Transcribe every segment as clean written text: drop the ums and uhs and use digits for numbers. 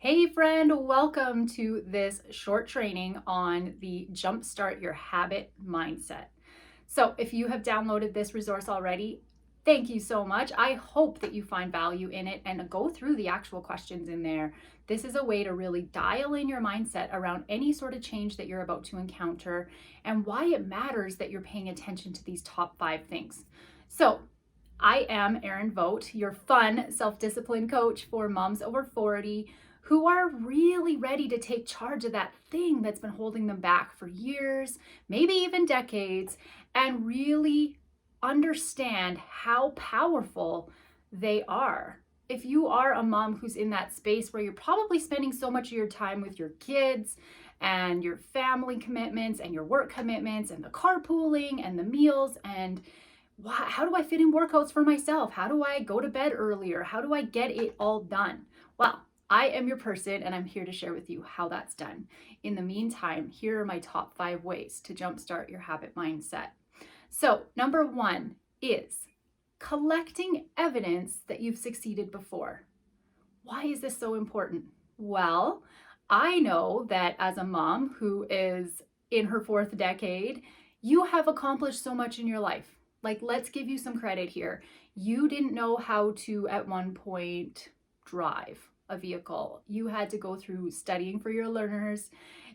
Hey friend, welcome to this short training on the Jumpstart Your Habit Mindset. So if you have downloaded this resource already, thank you so much. I hope that you find value in it and go through the actual questions in there. This is a way to really dial in your mindset around any sort of change that you're about to encounter and why it matters that you're paying attention to these top 5 things. So I am Erin Vogt, your fun self-discipline coach for moms over 40 who are really ready to take charge of that thing that's been holding them back for years, maybe even decades, and really understand how powerful they are. If you are a mom who's in that space where you're probably spending so much of your time with your kids and your family commitments and your work commitments and the carpooling and the meals and how do I fit in workouts for myself? How do I go to bed earlier? How do I get it all done? Well, I am your person and I'm here to share with you how that's done. In the meantime, here are my top 5 ways to jumpstart your habit mindset. So, number 1 is collecting evidence that you've succeeded before. Why is this so important? Well, I know that as a mom who is in her 4th decade, you have accomplished so much in your life. Like, let's give you some credit here. You didn't know how to, at one point, drive a vehicle. You had to go through studying for your learners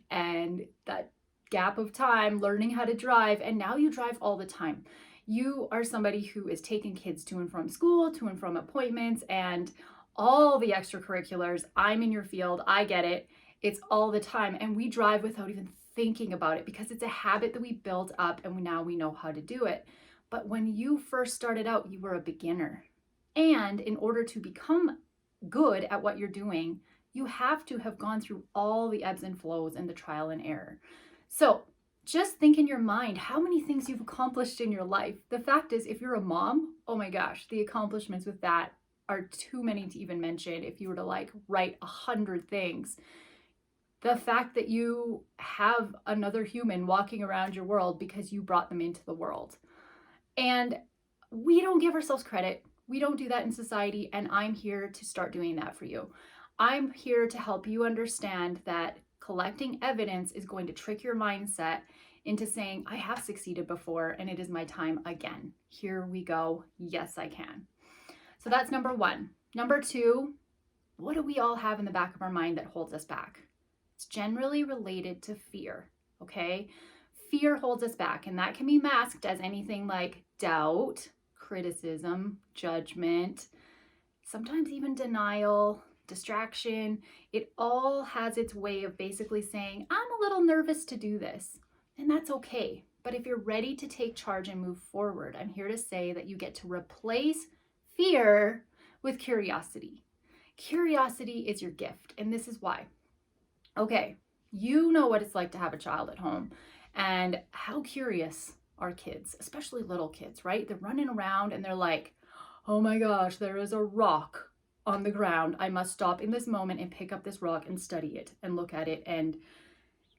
and that gap of time learning how to drive, and now you drive all the time. You are somebody who is taking kids to and from school, to and from appointments, and all the extracurriculars. I'm in your field. I get it. It's all the time. And we drive without even thinking about it because it's a habit that we built up and now we know how to do it. But when you first started out, you were a beginner. And in order to become good at what you're doing, you have to have gone through all the ebbs and flows and the trial and error. So just think in your mind how many things you've accomplished in your life. The fact is, if you're a mom, oh my gosh, the accomplishments with that are too many to even mention. If you were to write 100 things, the fact that you have another human walking around your world because you brought them into the world. And we don't give ourselves credit. We don't do that in society, and I'm here to start doing that for you. I'm here to help you understand that collecting evidence is going to trick your mindset into saying, I have succeeded before and it is my time again. Here we go. Yes, I can. So that's number 1. Number 2, what do we all have in the back of our mind that holds us back? It's generally related to fear, okay? Fear holds us back, and that can be masked as anything like doubt, criticism, judgment, sometimes even denial, distraction. It all has its way of basically saying, I'm a little nervous to do this, and that's okay. But if you're ready to take charge and move forward, I'm here to say that you get to replace fear with curiosity. Curiosity is your gift, and this is why. Okay, you know what it's like to have a child at home. And how curious are kids, especially little kids, right? They're running around and they're like, oh my gosh, there is a rock on the ground. I must stop in this moment and pick up this rock and study it and look at it. And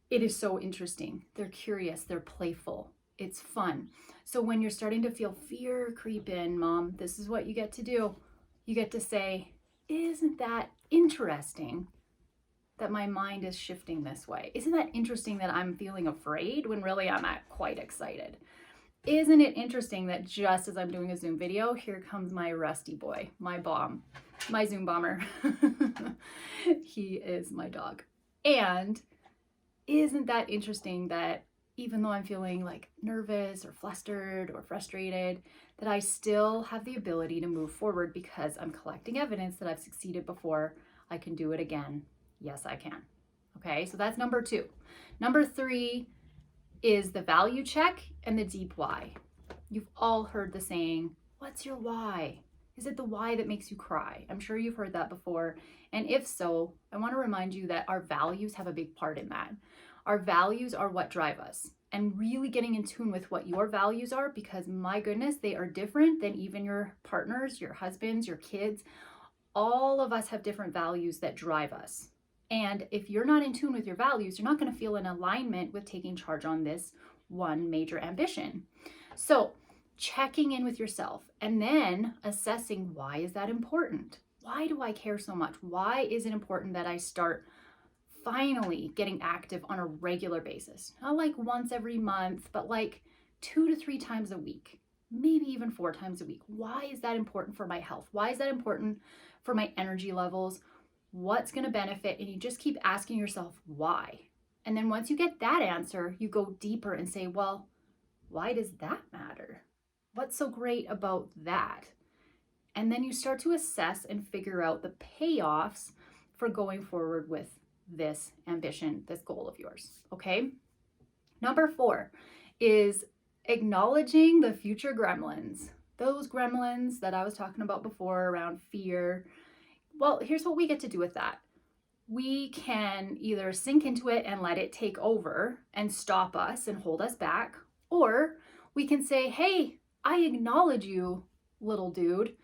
it is so interesting. They're curious, they're playful, it's fun. So when you're starting to feel fear creep in, Mom, this is what you get to do. You get to say, isn't that interesting that my mind is shifting this way? Isn't that interesting that I'm feeling afraid when really I'm quite excited? Isn't it interesting that just as I'm doing a Zoom video, here comes my rusty boy, my bomb, my Zoom bomber. He is my dog. And isn't that interesting that even though I'm feeling like nervous or flustered or frustrated, that I still have the ability to move forward because I'm collecting evidence that I've succeeded before. I can do it again. Yes, I can. Okay, so that's number 2. Number 3 is the value check and the deep why. You've all heard the saying, what's your why? Is it the why that makes you cry? I'm sure you've heard that before. And if so, I want to remind you that our values have a big part in that. Our values are what drive us. And really getting in tune with what your values are, because my goodness, they are different than even your partners, your husbands, your kids. All of us have different values that drive us. And if you're not in tune with your values, you're not going to feel in alignment with taking charge on this one major ambition. So checking in with yourself and then assessing, why is that important? Why do I care so much? Why is it important that I start finally getting active on a regular basis? Not like once every month, but like 2 to 3 times a week, maybe even 4 times a week. Why is that important for my health? Why is that important for my energy levels? What's going to benefit? And you just keep asking yourself why. And then once you get that answer, you go deeper and say, well, why does that matter? What's so great about that? And then you start to assess and figure out the payoffs for going forward with this ambition, this goal of yours. Okay. Number 4 is acknowledging the future gremlins. Those gremlins that I was talking about before around fear. Well, here's what we get to do with that. We can either sink into it and let it take over and stop us and hold us back, or we can say, hey, I acknowledge you, little dude.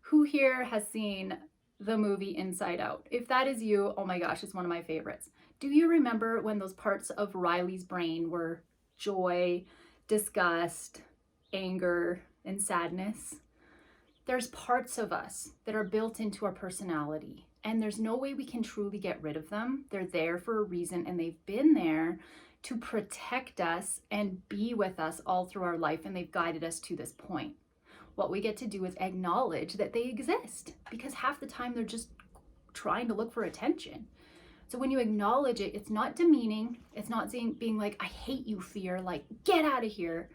Who here has seen the movie Inside Out? If that is you, oh my gosh, it's one of my favorites. Do you remember when those parts of Riley's brain were joy, disgust, anger, and sadness? There's parts of us that are built into our personality, and there's no way we can truly get rid of them. They're there for a reason, and they've been there to protect us and be with us all through our life, and they've guided us to this point. What we get to do is acknowledge that they exist, because half the time they're just trying to look for attention. So when you acknowledge it, it's not demeaning. It's not being like, I hate you, fear, like, get out of here,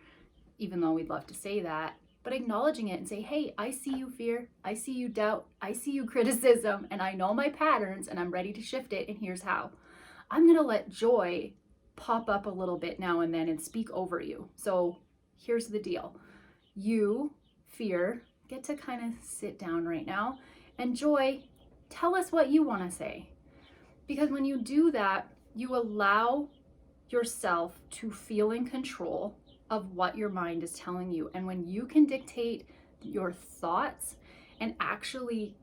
even though we'd love to say that. But acknowledging it and say, hey, I see you, fear. I see you, doubt. I see you, criticism. And I know my patterns, and I'm ready to shift it. And here's how. I'm going to let joy pop up a little bit now and then and speak over you. So here's the deal. You, fear, get to kind of sit down right now, and joy, tell us what you want to say. Because when you do that, you allow yourself to feel in control of what your mind is telling you. And when you can dictate your thoughts and actually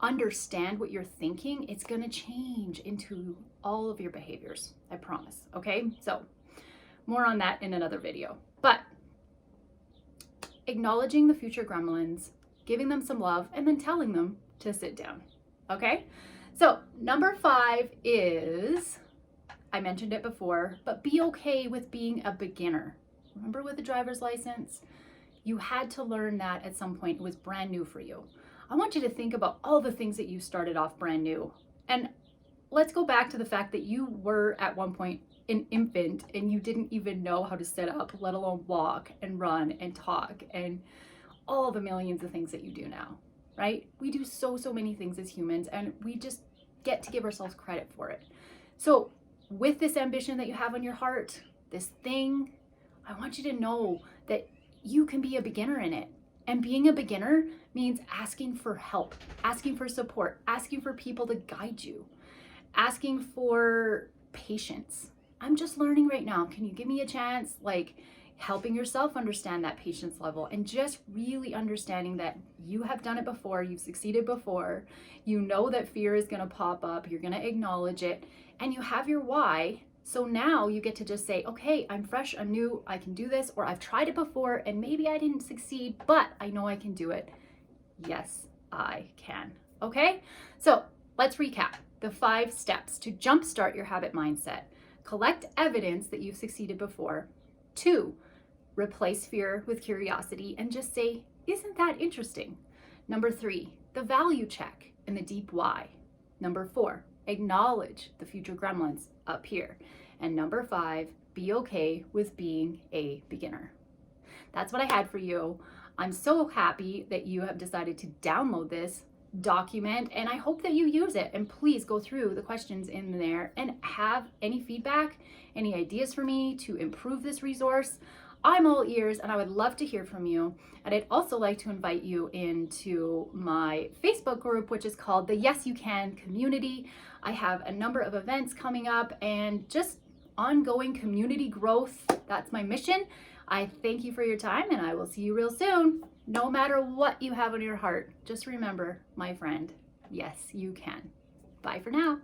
understand what you're thinking, it's going to change into all of your behaviors. I promise. Okay. So more on that in another video, but acknowledging the future gremlins, giving them some love, and then telling them to sit down. Okay. So number 5 is, I mentioned it before, but be okay with being a beginner. Remember with the driver's license, you had to learn that at some point. It was brand new for you. I want you to think about all the things that you started off brand new. And let's go back to the fact that you were at one point an infant and you didn't even know how to sit up, let alone walk and run and talk and all the millions of things that you do now, right? We do so many things as humans, and we just get to give ourselves credit for it. So with this ambition that you have on your heart, this thing, I want you to know that you can be a beginner in it. And being a beginner means asking for help, asking for support, asking for people to guide you, asking for patience. I'm just learning right now. Can you give me a chance? Like helping yourself understand that patience level, and just really understanding that you have done it before, you've succeeded before, you know that fear is going to pop up, you're going to acknowledge it, and you have your why. So now you get to just say, okay, I'm fresh, I'm new, I can do this, or I've tried it before and maybe I didn't succeed, but I know I can do it. Yes, I can. Okay, so let's recap the 5 steps to jumpstart your habit mindset. Collect evidence that you've succeeded before. 2, replace fear with curiosity and just say, isn't that interesting? Number 3, the value check and the deep why. Number 4, acknowledge the future gremlins up here. And number 5, be okay with being a beginner. That's what I had for you. I'm so happy that you have decided to download this document, and I hope that you use it. And please go through the questions in there and have any feedback, any ideas for me to improve this resource. I'm all ears, and I would love to hear from you. And I'd also like to invite you into my Facebook group, which is called the Yes You Can Community. I have a number of events coming up and just ongoing community growth. That's my mission. I thank you for your time, and I will see you real soon. No matter what you have on your heart, just remember, my friend, yes, you can. Bye for now.